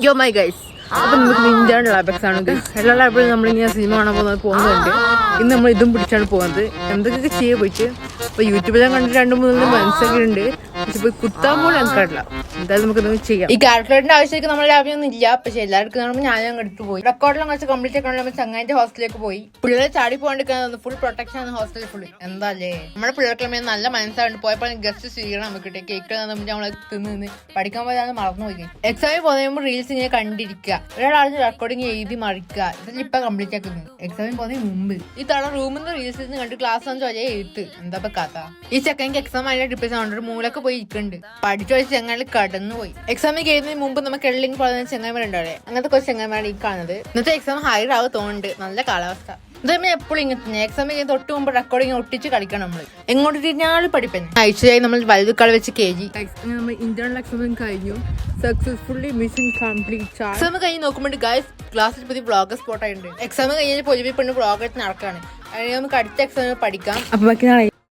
യോ my guys, അപ്പൊ നമുക്ക് ഇന്ത്യൻ ലാബക്സ് ആണ് ഗൈസ്. എല്ലാ ലാബിലും നമ്മളിങ്ങനെ സിനിമ കാണാൻ പോകുന്നുണ്ട്. ഇന്ന് നമ്മൾ ഇതും പിടിച്ചാണ് പോകുന്നത്. എന്തൊക്കെ ചെയ്യാൻ പോയിട്ട് ഇപ്പൊ യൂട്യൂബിലും കണ്ടിട്ട് 2-3 മനസ്സൊക്കെ ഉണ്ട്. പക്ഷെ പോയി കുത്താൻ പോലും എനിക്കറിയില്ല. എന്തായാലും നമുക്ക് എന്തെങ്കിലും ചെയ്യാം. ഈ കാൽക്കുലേറ്ററിന്റെ ആവശ്യത്തേക്ക് നമ്മുടെ ലാബിലൊന്നും ഇല്ല. പക്ഷെ എല്ലാവർക്കും കാണുമ്പോൾ ഞാനും എടുത്ത് പോയി റെക്കോർഡെല്ലാം കുറച്ച് കംപ്ലീറ്റ് ആക്കാൻ നമ്മൾ ചങ്ങാന്റെ ഹോസ്റ്റലിലേക്ക് പോയി. പിള്ളേരെ ചാടി പോകാണ്ടിരിക്കാൻ ഫുൾ പ്രൊട്ടക്ഷൻ ആണ് ഹോസ്റ്റലിൽ ഫുൾ. എന്താല്ലേ നമ്മുടെ പിള്ളേർക്ക് നല്ല മനസ്സാണ്. പോയപ്പോൾ ഗസ്റ്റ് സ്വീകരണം നമുക്ക് കിട്ടിയ കേക്ക് നമ്മളെ തിന്ന് പഠിക്കാൻ പോയാൽ മറന്നുപോയി. എക്സാമിൽ പോകുമ്പോൾ റീൽസ് ഇങ്ങനെ കണ്ടിരിക്കുക, ഒരാളാണ് റെക്കോർഡിങ് എഴുതി മറിക്കുക. ഇതെല്ലാം ഇപ്പൊ കംപ്ലീറ്റ് ആക്കുന്നത് എക്സാമിൽ പോകുന്നതിന് മുമ്പ്. ഈ തവണ റൂമിൽ നിന്ന് റീൽസ് കണ്ട് ക്ലാസ് വന്ന് ചോദിച്ചാൽ എഴുത്ത് എന്താ കഥ. ഈ ചെക്കനിക്ക് എക്സാം ആയിട്ട് ഡിപ്രഷൻ ആണ്. ഒരു മൂലൊക്കെ പോയി ഇരിക്കുന്നുണ്ട്. പഠിച്ചു വെച്ച് ചെങ്ങായി കടന്നു പോയി. എക്സാമിൽ കയറുന്നതിന് മുമ്പ് നമുക്ക് എള്ളിങ് പറയുന്ന ചെങ്ങന്മാരുണ്ടാവേ, അങ്ങനത്തെ കുറച്ച് ചെങ്ങന്മാരാണ് ഈ കാണുന്നത്. ഇന്നത്തെ എക്സാം ഹൈർ ആവും തോന്നുന്നുണ്ട്. നല്ല കാലാവസ്ഥ. ഇതേ എപ്പോഴും ഇങ്ങനെ എക്സാം കഴിഞ്ഞ് തൊട്ട് മുമ്പ് റെക്കോർഡിങ് ഒട്ടിച്ച് കളിക്കണം. നമ്മള് എങ്ങോട്ട് തിരിഞ്ഞാലും പഠിപ്പന്നെ. ആഴ്ചയായി നമ്മൾ വലുത് കളി വെച്ച് KG. നമ്മൾ ഇന്റേണൽ എക്സാം കഴിഞ്ഞു. Successfully mission complete. എക്സാം കഴിഞ്ഞ് നോക്കുമ്പോൾ ഗൈസ് ക്ലാസ്സിൽ പുതിയ ബ്ലോഗർ സ്പോട്ട് ആയിട്ടുണ്ട്. എക്സാം കഴിഞ്ഞാൽ പൊതുവെ പെണ്ണ് ബ്ലോഗ് എടുത്ത് നടക്കാണ്. നമുക്ക് അടുത്ത എക്സാമിൽ പഠിക്കാം. അപ്പൊ